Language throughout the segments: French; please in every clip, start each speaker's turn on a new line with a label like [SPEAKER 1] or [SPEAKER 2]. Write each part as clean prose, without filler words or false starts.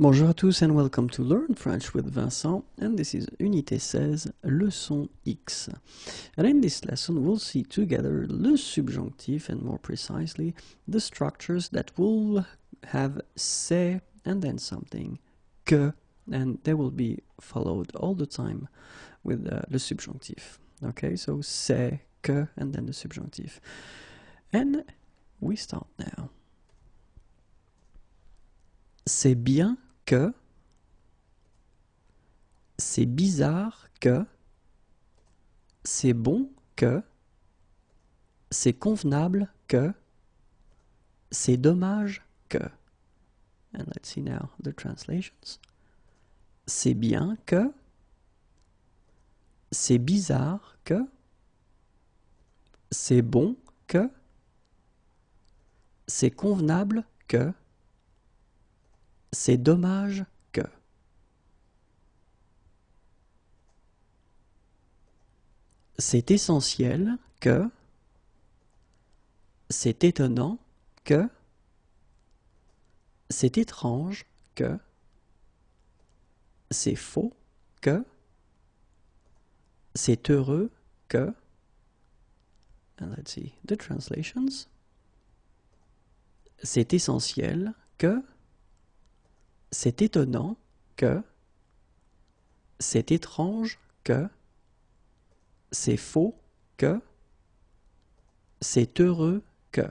[SPEAKER 1] Bonjour à tous and welcome to Learn French with Vincent, and this is Unité 16, leçon X. And in this lesson we'll see together le subjonctif and more precisely the structures that will have c'est and then something, que, and they will be followed all the time with le subjonctif. Okay, so c'est, que, and then the subjonctif. And we start now. C'est bien que, c'est bizarre que, c'est bon que, c'est convenable que, c'est dommage que. And let's see now the translations. C'est bien que, c'est bizarre que, c'est bon que, c'est convenable que, c'est dommage que. C'est essentiel que, c'est étonnant que, c'est étrange que, c'est faux que, c'est heureux que. And let's see the translations. C'est essentiel que, c'est étonnant que, c'est étrange que, c'est faux que, c'est heureux que.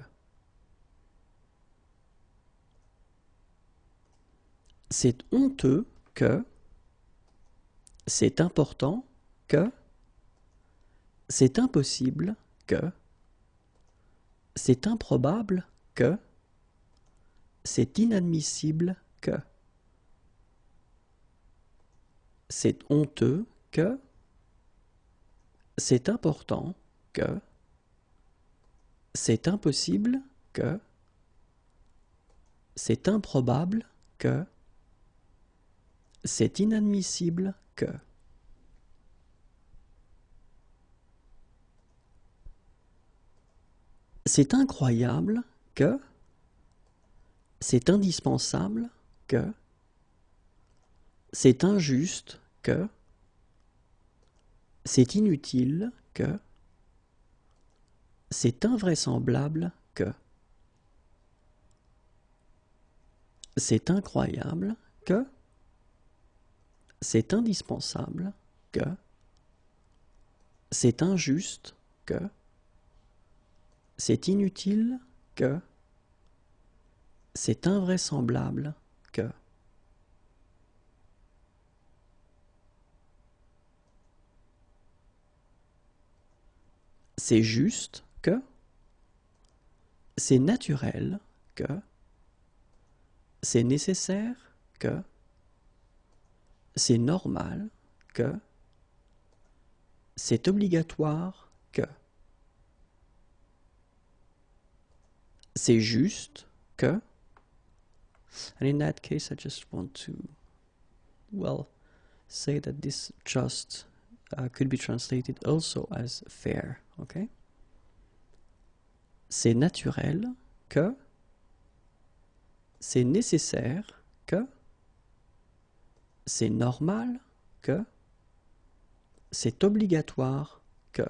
[SPEAKER 1] C'est honteux que, c'est important que, c'est impossible que, c'est improbable que, c'est inadmissible que. C'est honteux que, c'est important que, c'est impossible que, c'est improbable que, c'est inadmissible que. C'est incroyable que, c'est indispensable que, c'est injuste que, c'est inutile que, c'est invraisemblable que. C'est incroyable que, c'est indispensable que, c'est injuste que, c'est inutile que, c'est invraisemblable que. C'est juste que, c'est naturel que, c'est nécessaire que, c'est normal que, c'est obligatoire que. C'est juste que, and in that case I just want to, well, say that this just could be translated also as fair, okay? C'est naturel que, c'est nécessaire que, c'est normal que, c'est obligatoire que.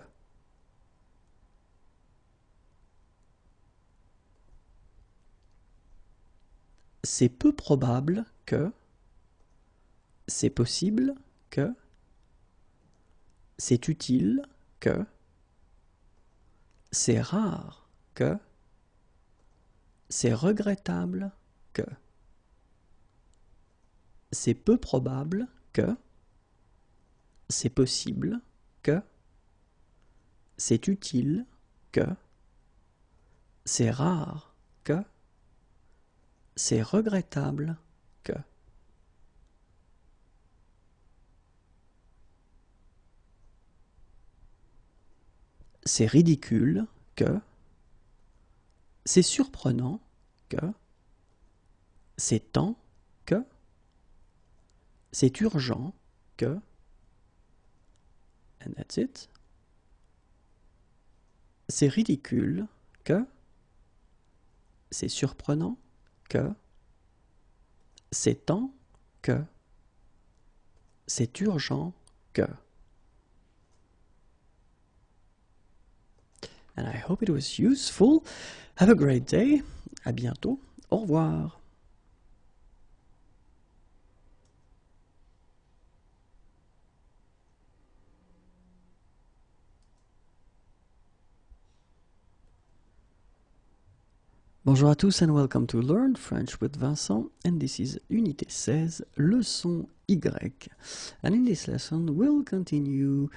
[SPEAKER 1] C'est peu probable que, c'est possible que, c'est utile que, c'est rare que, c'est regrettable que. C'est peu probable que, c'est possible que, c'est utile que, c'est rare que, c'est regrettable que. C'est ridicule que, c'est surprenant que, c'est temps que, c'est urgent que, and that's it. C'est ridicule que, c'est surprenant que, c'est temps que. C'est urgent que. And I hope it was useful. Have a great day. À bientôt. Au revoir. Bonjour à tous and welcome to Learn French with Vincent, and this is Unité 16, leçon Y. And in this lesson we'll continue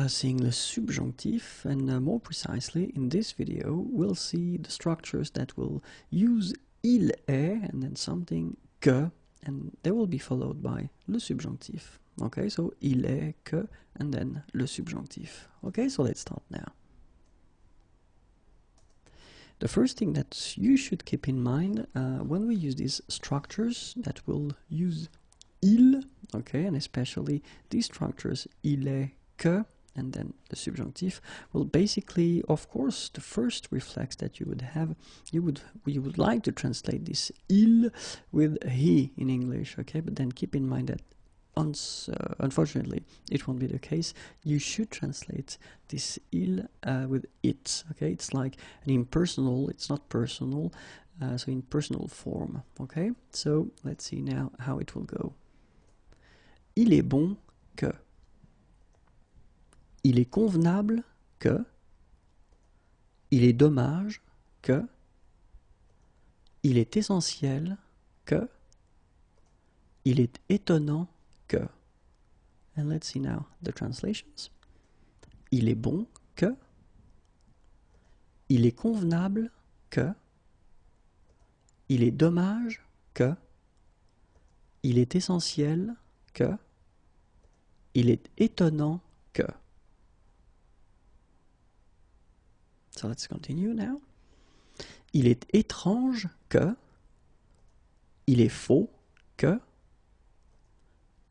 [SPEAKER 1] seeing the subjunctive, and more precisely in this video we'll see the structures that will use il est and then something que, and they will be followed by le subjonctif. Okay, so il est, que, and then le subjonctif. Okay, so let's start now. The first thing that you should keep in mind when we use these structures that will use il, okay, and especially these structures il est, que, and then the subjunctive, well, basically, of course, the first reflex that you would have, you would like to translate this il with he in English, okay, but then keep in mind that unfortunately, it won't be the case. You should translate this il with it, okay? It's like an impersonal, it's not personal, so in personal form, okay? So, let's see now how it will go. Il est bon que. Il est convenable que. Il est dommage que. Il est essentiel que. Il est étonnant que. And let's see now the translations. Il est bon que. Il est convenable que. Il est dommage que. Il est essentiel que. Il est étonnant que. So let's continue now. Il est étrange que. Il est faux que.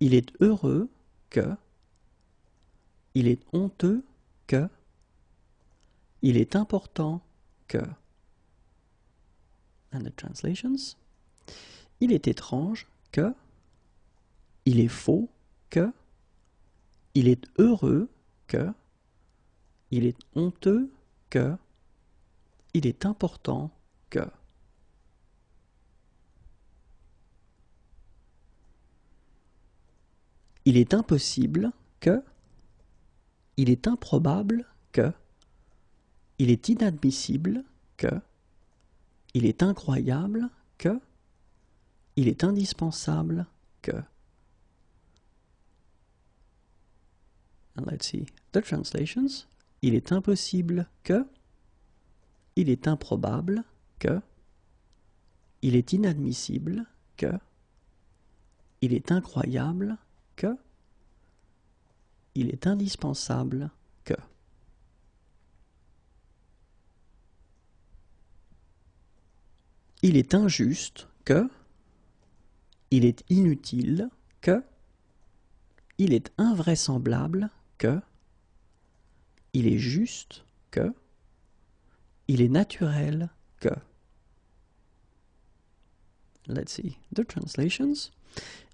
[SPEAKER 1] Il est heureux que. Il est honteux que. Il est important que. And the translations. Il est étrange que. Il est faux que. Il est heureux que. Il est honteux que. Il est important que. Il est impossible que. Il est improbable que. Il est inadmissible que. Il est incroyable que. Il est indispensable que. And let's see the translations. Il est impossible que. Il est improbable que. Il est inadmissible que. Il est incroyable que. Il est indispensable que. Il est injuste que. Il est inutile que. Il est invraisemblable que. Il est juste que. Il est naturel que. Let's see the translations.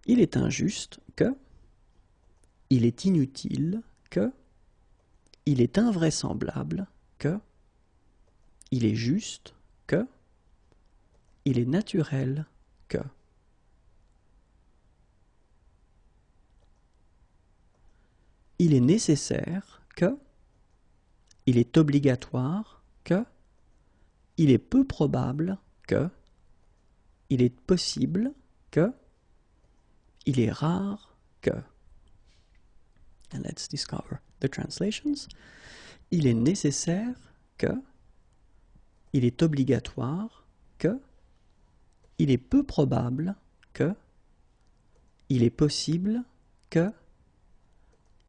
[SPEAKER 1] Il est injuste que. Il est inutile que. Il est invraisemblable que. Il est juste que. Il est naturel que. Il est nécessaire que. Il est obligatoire que. Il est peu probable que. Il est possible que. Il est rare que. And let's discover the translations. Il est nécessaire que. Il est obligatoire que. Il est peu probable que. Il est possible que.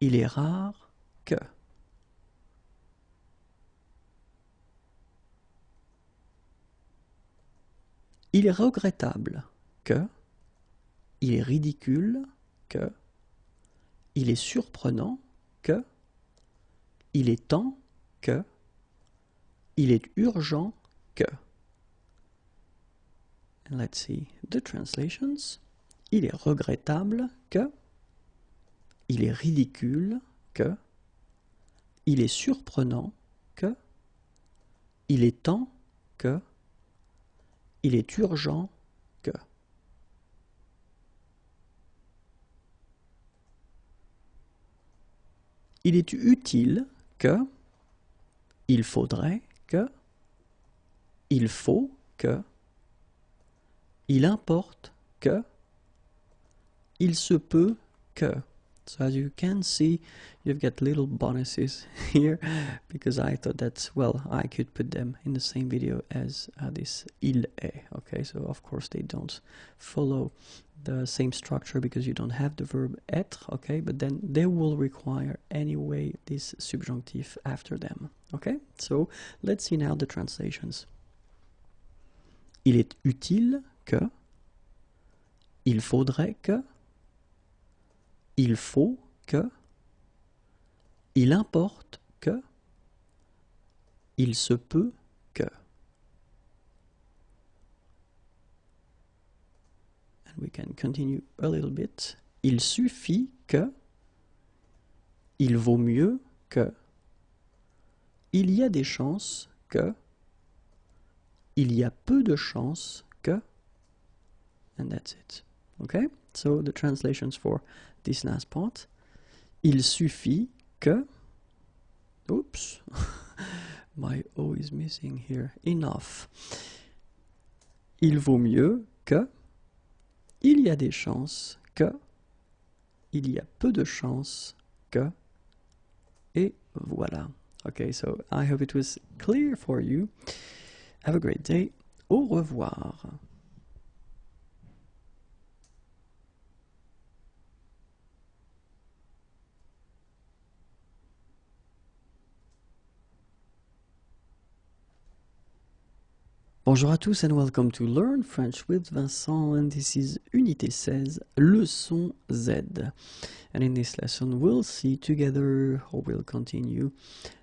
[SPEAKER 1] Il est rare que. Il est regrettable que. Il est ridicule que. Il est surprenant que. Il est temps que. Il est urgent que. And let's see the translations. il est regrettable que, il est ridicule que, il est surprenant que, il est temps que, il est urgent que. Il est utile que, il faudrait que, il faut que, il importe que, il se peut que. So as you can see, you've got little bonuses here, because I thought that, well, I could put them in the same video as this il est, okay? So of course they don't follow the same structure because you don't have the verb être, okay? But then they will require anyway this subjunctive after them, okay? So let's see now the translations. Il est utile que, il faudrait que, il faut que, il importe que, il se peut que. And we can continue a little bit. Il suffit que, il vaut mieux que, il y a des chances que, il y a peu de chances que, and that's it. Okay? So the translations for this last part. Il suffit que, oops, my O is missing here, enough. Il vaut mieux que, il y a des chances que, il y a peu de chances que, et voilà. Okay, so I hope it was clear for you. Have a great day. Au revoir. Bonjour à tous and welcome to Learn French with Vincent, and this is Unité 16, Leçon Z. And in this lesson we'll see together, or we'll continue,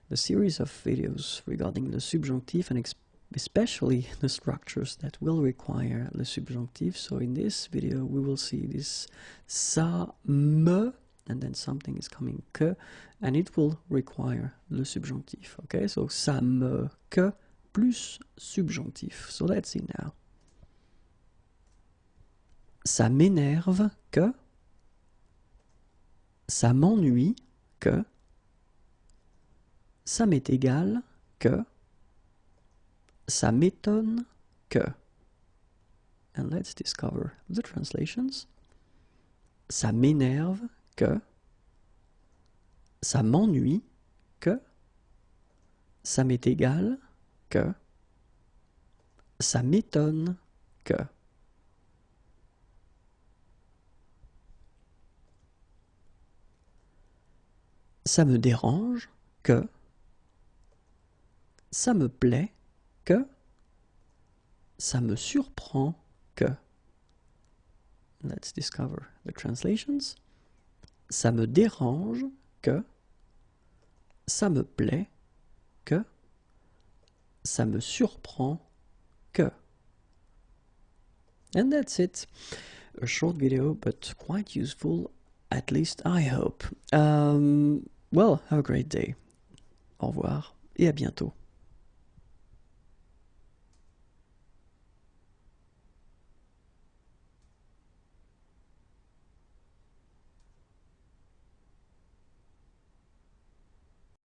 [SPEAKER 1] the series of videos regarding the subjunctive and especially the structures that will require the subjunctive. So in this video we will see this ça me, and then something is coming que, and it will require le subjunctif. Okay, so ça me que plus subjonctif. So let's see now. Ça m'énerve que, ça m'ennuie que, ça m'est égal que, ça m'étonne que. And let's discover the translations. Ça m'énerve que, ça m'ennuie que, ça m'est égal que, ça m'étonne que. Ça me dérange que, ça me plaît que, ça me surprend que. Let's discover the translations. Ça me dérange que, ça me plaît que, ça me surprend que. And that's it. A short video, but quite useful, at least I hope. Well, have a great day. Au revoir et à bientôt.